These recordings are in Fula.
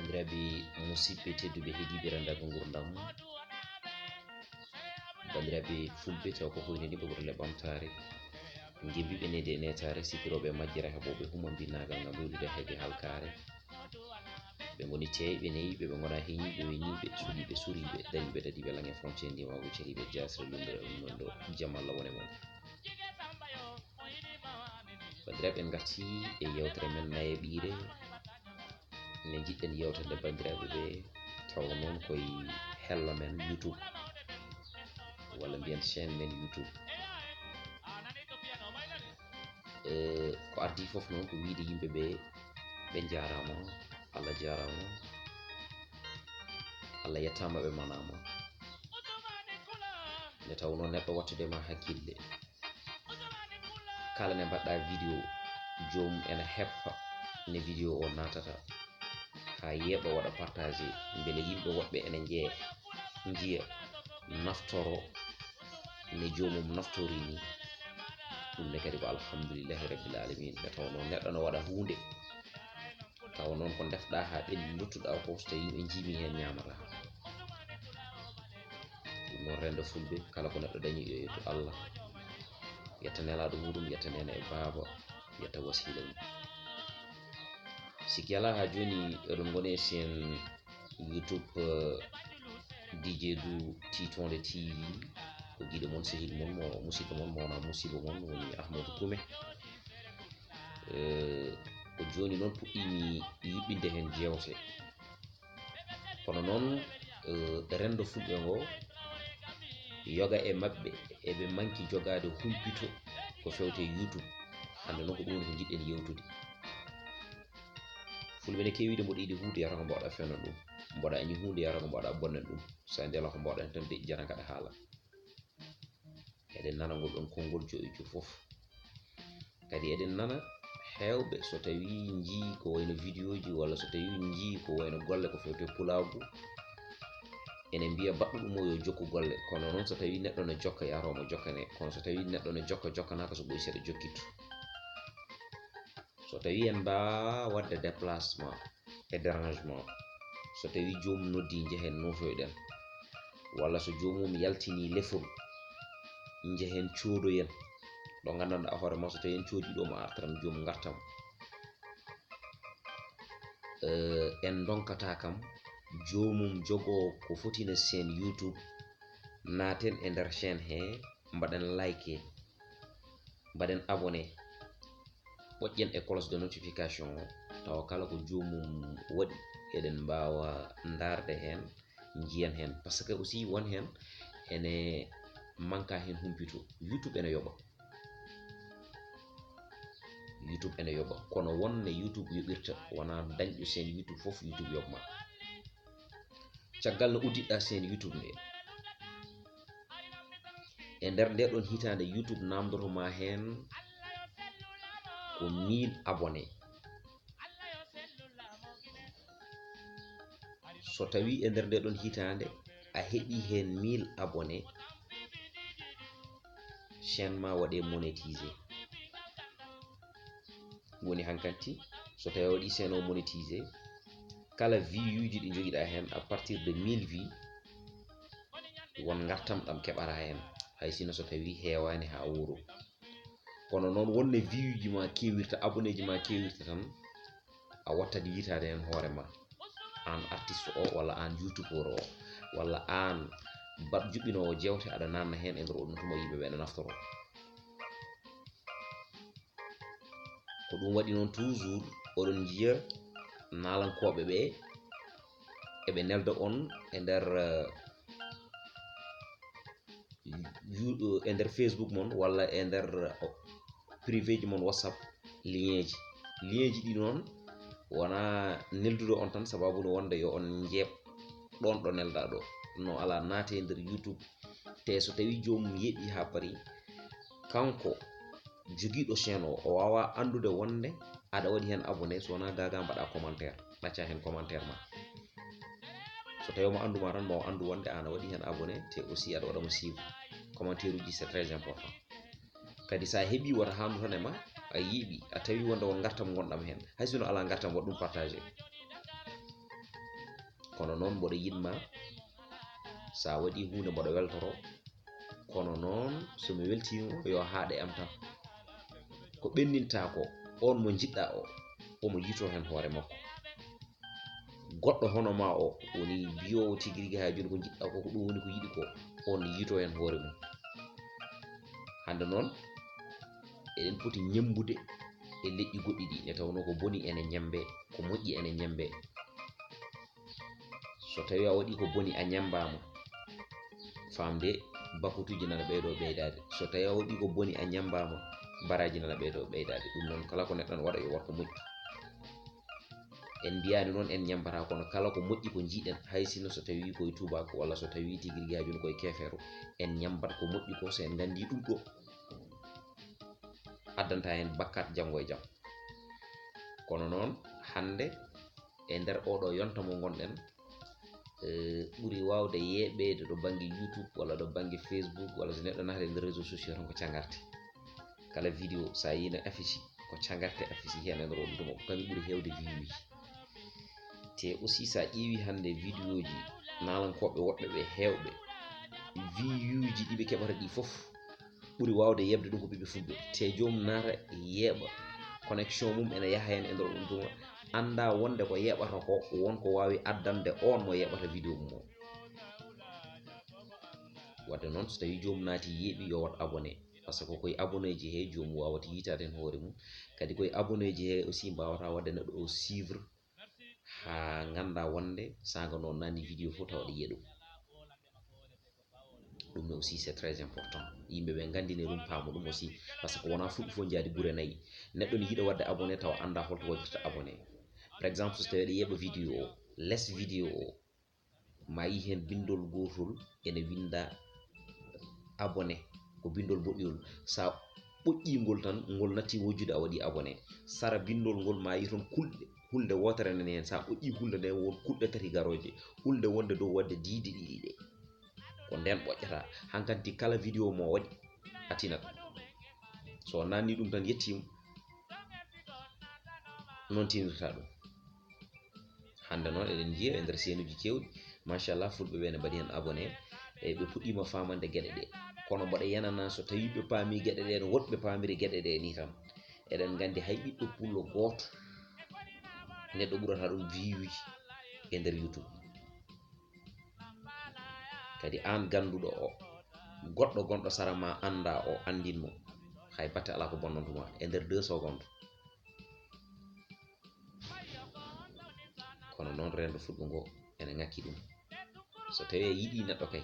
bandiraɓe musidɓe tedduɓe heeɗiɓe rendago gurdam, bandiraɓe fulɓe taw ko hoynidi ɓogorle ɓamtare gembiɓe nede e netare sikiroɓe majjira heɓoɓe huma binnagal ngam wewlude heede halkare. Ɓe goni teyɓe neyiɓe, ɓe gona heñiɓe weñiɓe, suuɗiɓe suriɓe, dariɓe dadiɓe lange frontiére ndimago ceriɓe jasre lumbre non ɗo jamalla wone moon. Bandiraɓe en garti e yewtere men nayeɓire nde jiɗɗen yewtande bandiraɓe ɓe taw noon koye hello men YouTube walla mbiyen chaîne men YouTube. Ko ardi foof noon ko wiide yimɓeɓe ɓe jarama, Allah jarama, Allah yettama ɓe manama. Nde tawno neɗɗo wattudema hakkille, kala nde mbaɗɗa vidéo jomum ene heppa ne vidéo o natata ha yeeɓa waɗa partagé beele yimɓe woɓɓe ene jiiya naftoro ne jomum naftori ni. Ɗum ne kadi ko alhamdulillahi rabbil alamin. Nde tawno neɗɗo no waɗa hunde taw noon ko defɗa ha ɓendi duttuɗa ko so tawi yimɓe jiimi hen ñamata. Ɗum noon rendo fulɓe kala ko neɗɗo dañi yo yettu Allah, yetta nelaɗo muɗum, yetta nena e baba, yetta wasila mum. Sikki ala ha joni eɗon goni e sen YouTube DJ Du Titonde TV ko guiɗo mon sehil mon mo musidɗo mon mo wona musiba mon woni Ahmadou Koumé. Ko joni noon puɗɗimi yuɓɓinde hen jewte, kono noon rendo fulɓe ngo yoga e mabɓe eɓe manki jogade humpito ko fewte YouTube. Hande noon ko ɗum woni ko jiɗɗen yewtude. Fulɓe ne kewide mboɗo yiɗi hunde yata ko mbawɗa fewna ɗum, mboɗa añi hunde yata ko mbawɗa bonnen ɗum. Sa ndela ko mbawɗa tan deƴƴi jara gaɗa haala. Eɗen nana ngol ɗon konngol joƴƴo foof, kadi eɗen nana hewɓe so tawi jii ko wayno vidéo ji walla so tawi jii ko wayno golle ko fewte pulagu ene mbiya baɗɗo ɗum o yo jokku golle. Kono noon so tawi neɗɗo ne jokka yataw mo jokkane, kono so tawi neɗɗo ne jokka jokkanaka, so ɓoyi seeɗa jokkittu. So tawi en mbawa wadde déplacement e dérangement, so tawi jomum noddi jehen notoyɗen, walla so jomum yaltini lefol jehen codoyen ɗo gandanɗa hoorema so tawi en coodi ɗo mo artiran jomum gartam. En donkata kam jomum jogo ko fotino chaîne YouTube naten e nder chaîne he, mbaɗen like, mbaɗen abonné, ɓoƴƴen e cloche de notification tawa kala ko jomum waɗi eɗen mbawa darde hen jiyan hen. Par ce que aussi won hen ene manka hen humpito. YouTube ene yoɓa, YouTube ene yoɓa, kono wonne YouTube yoɓirta wona dañɗo chaîne YouTube foof YouTube yoɓma. Caggal no uddiɗɗa chaîne YouTube nde, e nder nde ɗon hitande YouTube namdotoma hen ko 1000 abonné. So tawi e nder nde ɗon hitande a heɓi hen 1000 abonné, chaîne ma waɗe monétisé. Woni hankanti so tawi a waɗi chaîne o monétisé, kala vue uji ɗi joguiɗa hen à partir de 1000 vues won gartam ɗam keɓata hen, hay sino so tawi hewani ha wuro. Kono noon wonne vue uji ma kewirta, abonné ji ma kewirta tan a wattat yitade hen hoorema, an artiste o walla an youtubeur o walla an juɓɓinowo jewte aɗa nanna hen e nder oɗon tuma yimɓeɓe ne naftoro. Ko ɗum waɗi noon toujours oɗon jiiya nalankoɓe ɓe eɓe nelda on e nder Facebook mon walla e nder privé ji mon WhatsApp lien ji ɗi noon wona neldude on tan, sababu no wonde yo on jeeb ɗon ɗo nelda ɗo, no ala naate nder YouTube. Te so tawi jomum yeeɓi ha paari, kanko joguiɗo chaîne o wawa andude wonde aɗa waɗi hen abonné, so wona gaga mbaɗa commentaire, ɗacca hen commentaire ma. So tawi mo anduma tan mo andu wonde an a waɗi hen abonné, te aussi aɗa waɗamo suivre. Commentaire uji c'est très important. Kadi sa heeɓi wata handu tan e ma, a yiiɓi a tawi wonde won gartam gonɗam hen, hay sino ala gartam waɗ ɗum partagé. kono noon mboɗo yinma sa waɗi hunde mboɗo weltoro, kono noon somi weltima yo haaɗe am tan. Ko ɓenninta ko on mo jiɗɗa o omo yito hen hoore makko. Goɗɗo hono ma o woni biyowo tigi rigui ha joni ko jiɗɗa ko ɗum woni ko yiɗi ko, on yito hen hoore mum. Hande noon eɗen poti ñembude e leƴƴi goɗɗi ɗi nde tawno ko boni ene ñambe, ko moƴƴi ene ñambe. So tawi a waɗi ko boni a ñambama, famde bakotuji nana ɓeydo ɓeydade. So tawi a waɗi ko boni a ñambama, baraji nana ɓeydo ɓeydade. Ɗum noon kala ko neɗɗo waɗa yo wat ko moƴƴi. En mbiyani noon en ñambata, kono kala ko moƴƴi ko jiiɗen, hay sino so tawi koye tubako walla so tawi tigi rigui ha joni koye kefeero, en ñambat ko moƴƴi ko. So en gandi ɗum ɗo addanta hen bakkat janggo e jaam. Kono noon hande e nder oɗo yonta mo gonɗen, ɓuri wawde yeɓede ɗo banggue YouTube walla ɗo banggue Facebook, walla so neɗɗo naati nder réseaux sociaux tan ko cagarte. Kala vidéo sa yino affiche ko cagarte affiche hen e nder oɗo ɗum, kañum ɓuuri hewde view uji. Te aussi sa ƴeewi hande vidéo ji nalankoɓe woɓɓe ɓe hewɓe, view uji ɗiɓe keɓata ɗi foof ɓuuri wawde yebde ɗum ko ɓiɓɓe fulɓe. Te joomum naata yeeɓa connexion mum ene yaha hen e nder ɗum tuma, anda wonde ko yeɓata ko wonko wawi addande on mo yeɓata vidéo mum o. Wadde noon so tawi jomum naati yeeɓi yo wat abonné, par ce que koye abonné ji he jomum wawata yitade hen hoore mum. Kadi koye abonné ji he aussi mbawata wadde neɗɗo o suivre ha ganda wonde saga noon nani vidéo fof tawa ɗo yiiya ɗum. Ɗum aussi c'est très important, yimɓeɓe gandine ɗum paama ɗum aussi, par ce que wona fulɓe fof jaadi guure nayyi. Neɗɗo ne yiiɗa wadde abonné tawa anda holto waɗirta abonné. Par exemple so tawi aɗa yeeɓa vidéo o, less vidéo o ma yi hen bindol gotol ene winda abonné, ko bindol boɗɗuyol. Sa ɓoƴƴingol tan ngol natti wojjude a waɗi abonné. Sara bindol ngol ma yi toon hulde wotere nani hen. Sa ɓoƴƴi hulde nde won kulɗe tati garoje, hulde wonde dow wadde diidi ɗiɗi ɗe, ko nden ɓoƴƴata. Hankanti kala vidéo mo waɗi a tinat. So nanni ɗum tan yettima, non tinirta ɗum. Hande noon eɗen jiiya e nder senuji kewɗi, machallah fulɓe ɓe ne mbaɗi hen abonné, e ɓe puɗɗima famande gueɗe ɗe. Kono mbaɗa yanana so tawi ɓe paami gueɗe ɗe no woɗɓe pamiri gueɗe ɗe ni tan. Eɗen gandi hay ɓiɗɗo pullo goto neɗɗo ɓurata ɗum view uji e nder YouTube. Kadi an ganduɗo o, goɗɗo gonɗo sara ma anda o, andinmo, hay batte ala ko bonnantuma e nder 2 secondes. Kono noon rendo fulɓe ngo ene ngakki ɗum. So tawi a yiɗi neɗɗo kay,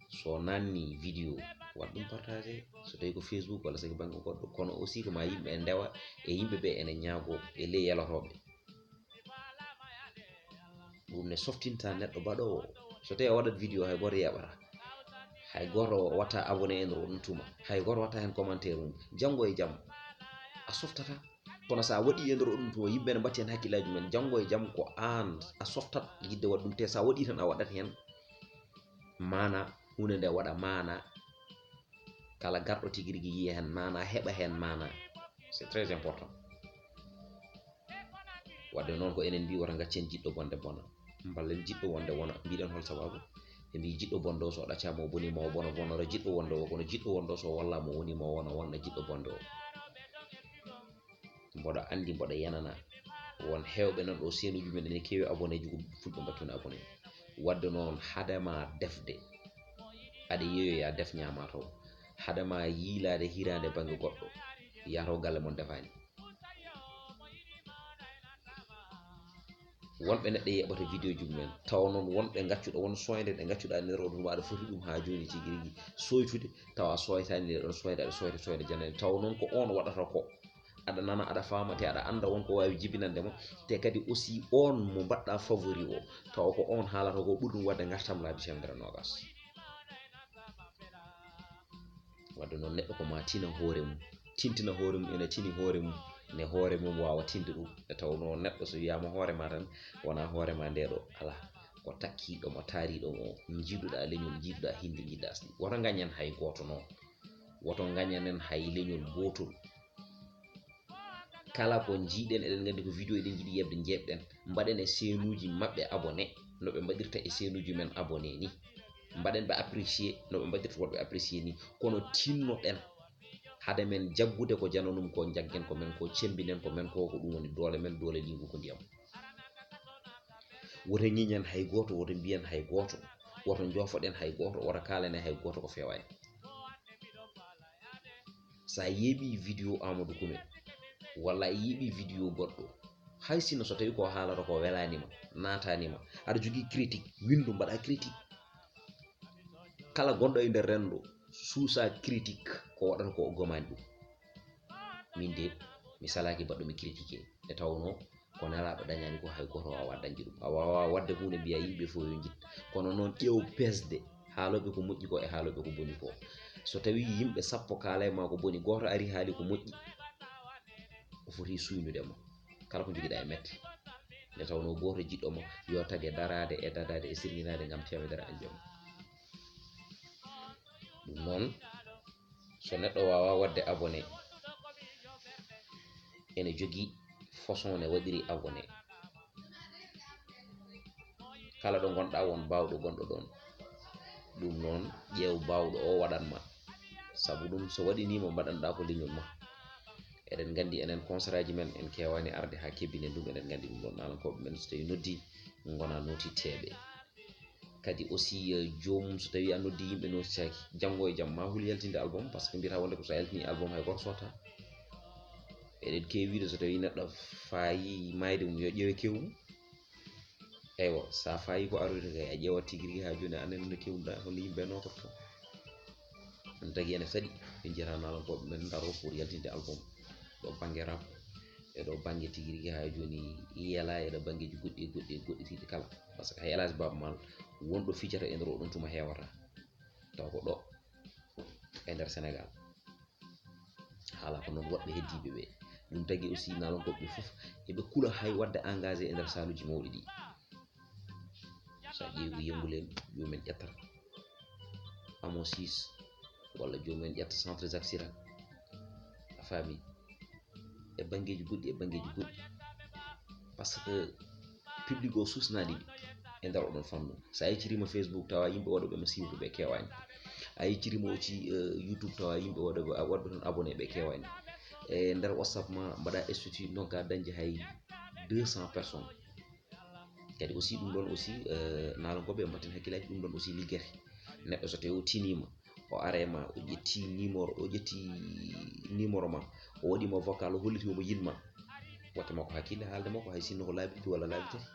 so nanni vidéo wat ɗum partagé, so tawi ko Facebook walla sagi banggue goɗɗo. Kono aussi ko ma yimɓe ndewa e yimɓeɓe ene ñaago e ley yalotoɓe. ɗum ne softinta neɗɗo baɗowo. So tawi a waɗat vidéo hay goto yeɓata, hay goto watta abonné e nder ɗum tuma, hay goto watta hen commentaire mum, janggo e jaam a softata. Kono sa waɗi e nder ɗum tuma yimɓe ne batti hen hakkillaji mumen, janggo e jaam ko an a softat yidde waɗ ɗum. Te sa waɗi tan a waɗat hen mana, hunde nde waɗa mana, kala garɗo tigui rigui yiya hen mana, heɓa hen mana. C'est très important. Wadde noon ko enen mbi wota gaccen jiɗɗo bonde bona, ballen jiɗɗo wonde wona. Mbiɗen hol sababu? Ɓe mbi jiɗɗo bonde o so ɗaccama o bonima o bona bonora jiɗɗo wonde o, kono jiɗɗo wonde o so wallama o wonima o wona wonna jiɗɗo bonde o. Mboɗo andi mboɗo yanana won hewɓe nan ɗo senuji men ene kewi abonné ji ko fulɓe battune abonné. Wadde noon hadema defde aɗa yeeyoya def ñamataw, hadema yiilade hirande banggue goɗɗo yataw galle mon defani. Wonɓe neɗɗo yeɓata vidéo ji mumen, tawa noon wonɓe gaccuɗo won soyde ɗe gaccuɗa nder oɗo tuma aɗa foti ɗum ha joni tigui rigui soytude, tawa soytani nde ɗon soyde, aɗa soyda soyde janane. Tawa noon ko on waɗata ko, aɗa nana aɗa fama, te aɗa anda wonko wawi jibinandema. Te kadi aussi on mo mbaɗɗa favori o, tawa ko on haalata ko ɓuuri ɗum wadde gartam laabi temedere nogas. Wadde noon neɗɗo ko ma tina hoore mum, tintina hoore mum, ene tini hoore mum, ne hoore mum wawa tinde ɗum. E tawno neɗɗo so wiyama hoorema tan wona hoorema nde ɗo, ala, ko takkiɗo mo taariɗo mo, jiiduɗa leñol, jiiduɗa hindi, jiɗɗa asli. Woto gañen hay goto noon, woto gañanen hay leñol gotol. Kala ko jiiɗen eɗen gandi ko vidéo eɗen jiiɗi yebde jeɓɗen, mbaɗen e senuji mabɓe abonné. no ɓe mbaɗirta e senuji men abonné ni, mbaɗen ɓe apprécier no ɓe mbaɗirta woɗɓe apprécier ni, kono tinnoɗen hade men jaggude ko jananum ko jaggen ko men ko cembinen ko men ko ɗum woni doole men, doole lingu ko ndiyam. woto ñiñen hay goto, woto mbiyen hay goto, woto jofoɗen hay goto, woto kalane hay goto ko fewani. sa yeeɓi vidéo Amadou Koumé walla a yeeɓi vidéo goɗɗo, hay sinno so tawi ko haalata ko welanima, natanima, aɗa jogui critique, windu mbaɗa critique. kala gonɗo e nder renndo suusa critique ko waɗata ko o gomani ɗum. min de mi salaki mbaɗɗomi critiqué e tawno ko nelaɗo dañani ko hay goto wawa dañde ɗum. a wawa wadde hunde mbiya yimɓe fo yo jit, kono noon ƴeew pesde haaloɓe ko moƴƴi ko e haaloɓe ko boni ko. so tawi yimɓe 10 kaala e ma ko boni, goto ari haali ko moƴƴi, o foti suynudemo kala ko joguiɗa e mette, nde tawno goto jiɗɗomo yo tage darade e dadade e sirñinade gam temedere andiom. ɗum noon so neɗɗo wawa wadde abonné, ene jogui façon ne waɗiri abonné. kala ɗo gonɗa won bawɗo gonɗo ɗon, ɗum noon ƴeew bawɗo o waɗanma, saabu ɗum so waɗinima mbaɗanɗa ko leñol ma. eɗen gandi enen consaraji men en kewani arde ha kebbine ɗum, eɗen gandi ɗum ɗon nalankoɓe men so tawi noddi gona notitteɓe. kadi aussi jomum so tawi a noddi yimɓe notitaki, janggo e jaam ma hul yaltinde album, par ce que mbiyata wonde ko so yaltini album hay goto sota. eɗen kewiide so tawi neɗɗo fayi mayde mum yo ƴeewe kewmum. eywa sa fayi ko aroyta kay a ƴeewat tigui rigui ha joni anen no kewnuɗa, hono yimɓe notorto. ɗum tagui ene saaɗi ɓe jiyata nalankoɓe men daro pour yaltinde album ɗo banggue rap, eɗo banggue tigui rigui ha joni yiyala, eɗo banggueji goɗɗi e goɗɗi e goɗɗitiɗi kala. par ce que hay Elage Baba Maal wonɗo fijata e nder oɗon tuma hewata, taw ko ɗo e nder Sénégal haala ko noon woɓɓe heddiɓe ɓe. ɗum tagui aussi nalankoɓe foof eɓe kuula hay wadde engagé e nder saluji mawɗi ɗi. sa ƴeewi Yengulel jomumen ƴettat Amo 6 walla jomumen ƴetta centre Jacques Chirac, a faami, e banggueji goɗɗi e banggueji goɗɗi, par ce que public o susnaniɓe e nder oɗon famnu. sa yeccirima Facebook tawa yimɓe waɗoɓe mo suivre ɓe kewani, a yeccirima aussi YouTube tawa yimɓe waɗɓe toon abonné ɓe kewani, e nder WhatsApp ma mbaɗa statut nogga dañde hay 200 personnes. kadi aussi ɗum ɗon aussi nalankoɓe mbatten hakkillaji, ɗum ɗon aussi liggete. neɗɗo so tawi o tinima o arema o ƴetti numéro ma, o waɗima vocal, o holliti omo yinma, wattema ko hakkille haalde makko, hay sinno ko laabi ɗiɗi walla laabi tati.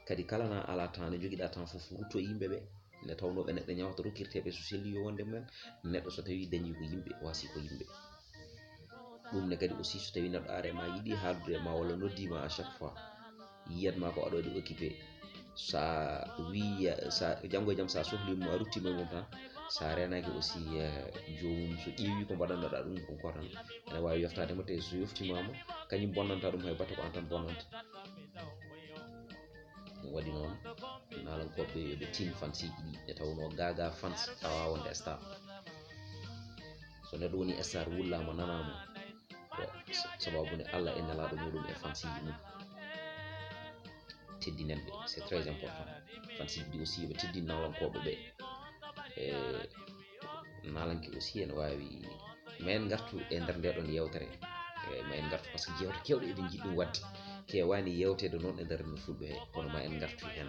kadi kala na ala temps ne joguiɗa temps foof rutto e yimɓeɓe, nde tawnoɓe neɗɗo ñawata rokkirteɓe so selli yo wonde mumen. neɗɗo so tawi dañi ko yimɓe wasi ko yimɓe. ɗum ne kadi aussi so tawi neɗɗo arema yiiɗi haaldude ma walla noddima à chaque fois, yiyatma ko aɗa waɗi occupé, sa wi sa janggo e jaam sa sohlimo a ruttima e mum tan, sa renaki aussi jomum so ƴeewi ko mbaɗannoɗa ɗum ko tan ene wawi yoftadema, te so yoftimama kañum bonnanta ɗum hay batte ko an tan bonnanta. ɗum waɗi noon nalankoɓe yoɓe tin fansiji ɗi, e tawno gaga fans tawa wonde star. so neɗɗo woni star wullama nanama ko sababude Allah e nelaɗo muɗum e fansiji mum. teddinenɓe c'est très important. fansiji ɗi aussi yoɓe teddin nalankoɓe ɓe. nalanke aussi ene wawi ma en gartu e nder ndeɗon yewtere, ma en gartu par ce que jewte kewɗe eɗen jiɗɗum wadde, kewani yewtede noon e nder no fulɓe he, kono ma en gartu hen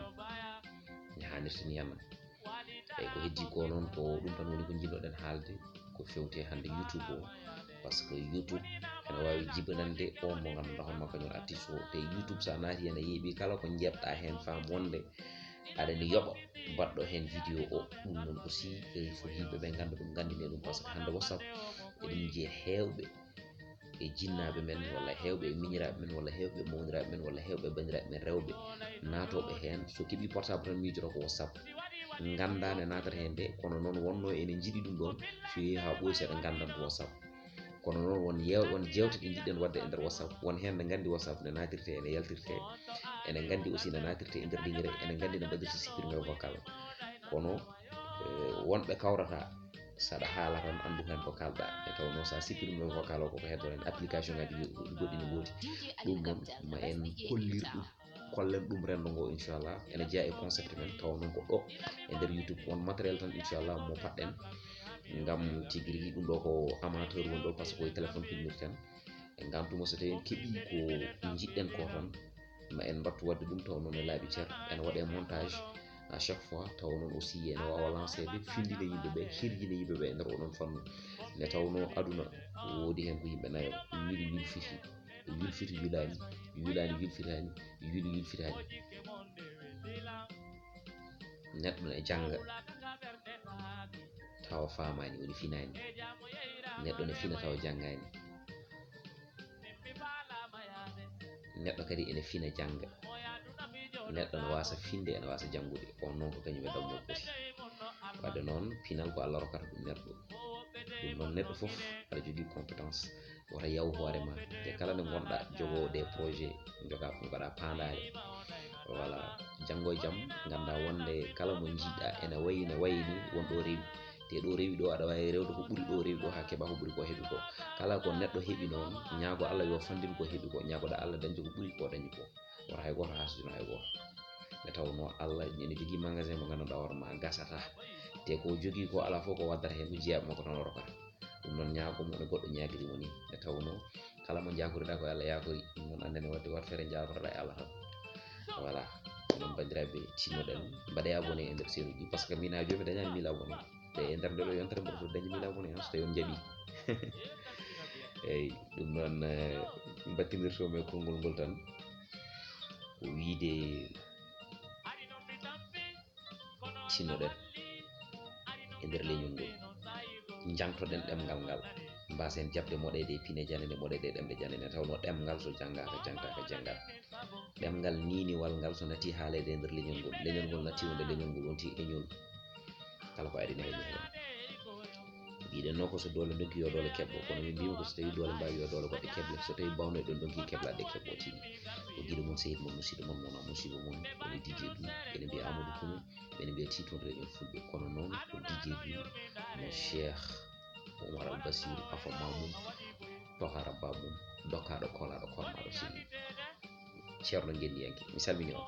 no hannirta ni henna. eyyi ko heddi ko noon ko ɗum tan woni ko jinnoɗen haalde ko fewte hande YouTube o, par ce que YouTube ene wawi jibinande on mo ganduɗa hono kañum artiste o. te YouTube sa naati hen a yeeɓi kala ko jebɗa hen fam wonde aɗani yoɓa mbaɗɗo hen vidéo o. ɗum noon aussi il faut yimɓeɓe ganda ɗum, gandine ɗum, par ce que hande WhatsApp eɗen jiiya hewɓe e jinnaɓe men, walla hewɓe e miñiraɓe men, walla hewɓe e mawniraɓe men, walla hewɓe e bandiraɓe men rewɓe natoɓe hen, so keeɓi portable tan miijoto ko WhatsApp, ganda ne natata hen de, kono noon wonno enen jiiɗi ɗum ɗon so yeehi ha ɓooyi seeɗa gandanto WhatsApp. kono noon won jewte ɗe jiɗɗen wadde e nder WhatsApp, won hen ne gandi WhatsApp ne natirte ene yaltirte, ene gandi aussi ne natirte e nder ligne rek, ene gandi ne mbaɗirte supprimé vocal, kono wonɓe kawrata saɗa haala tan andu hen ko kalɗa, e tawno sa supprimé vocal o koko heddora hen application ngaji goɗɗi ne goodi. ɗum noon ma en kollir ɗum kollen ɗum rendo ngo inchallah ene jeeya e concept men taw non ko ɗo e nder YouTube won matériel tan inchallah mo paɗɗen ngam tigi rigui ɗum ɗo ko amateur woni ɗo par ce que koye téléphone pilmirten e gantumo so tawi en keeɓi ko jiɗɗen ko tan ma en battu wadde ɗum taw noon e laaɓi ceer ene waɗe montage à chaque fois taw noon aussi ene wawa lancede findina yimɓeɓe hirjina yimɓeɓe e nder oɗon fannu nde tawno aduna woodi hen ko yimɓe nayo wiili wilfiti wilfiti wilani wilani wilfitani wiili wilfitani neɗɗo ne jangga tawa famani woni finani neɗɗo ne fina tawa janggani neɗɗo kadi ene fina jangga neɗɗo ne wasa finde ene wasa janggude on noon ko kañum e dawmol poti wadde noon pinal ko Allah rokkata ɗum neɗɗo ɗum noon neɗɗo foof aɗa jogui compétence wota yaw hoorema te kala nde gonɗa jogowo des projet joga gaɗa pandare voilà janggo e jaam ganda wonde kala mo jiiɗa ene wayni wonɗo rewi te ɗo rewi ɗo aɗa wawi rewde ko ɓuuri ɗo rewi ɗo ha keeɓa ko ɓuuri ko heeɓi ko kala ko neɗɗo heeɓi noon ñaago Allah yo fandin ko heeɓi ko ñaagoɗa Allah dañde ko ɓuuri ko dañi ko wota hay goto hasduno hay goto nde tawno Allah ene jogui magasin mo ganduɗa hoorema gasata te ko jogui ko ala fof ko waddata hen ko jeeyaɓe makko tan o rokata ɗum noon ñaagomo no goɗɗo ñaguirimo ni nde tawno kala mo jakoriɗa ko Allah yakori ɗum noon andene wadde wat feere jakoroɗa e Allah tan voilà noon bandiraɓe tinnoɗen mbaɗe abonné e nder série ji par ce que min ha joni mi dañani 1000 abonné te e nder nde ɗo yontere mbaɗa to dañi 1000 abonné so tawi on jaaɓi eyyi ɗum noon battinirtomi e konngol ngol tan ko wiide tinnoɗen e nder leñol ngol jangtoɗen ɗemgal ngal mbasen jabde moɗede e pine janane moɗede e ɗemɗe janane tawno ɗemgal so janggaka jangtaka janggat ɗemgal niniwal ngal so natti haalede e nder leñol ngol natti wonde leñol ngol wonti eñol kala ko ari neño hen mbiɗen noon ko so doole donki yo doole keɓɓo kono min mbima ko so tawi doole mbawi yo doole goɗɗe keble so tawi bawno ɗon donki keblade keɓɓo tigi ko guiɗo moon sehil moon musidɗo moon mona musiba moon woni DJ Dou ene mbiya Amadou Koumé ɓene mbiya titonde leñol fulɓe kono noon ko DJ Dou mo Cheikh Oumar Al Basir Afa Mamoun Toha Rabba mum dokkaɗo kolaɗo kormaɗo sigi ceerno Guendiyanke mi salmini on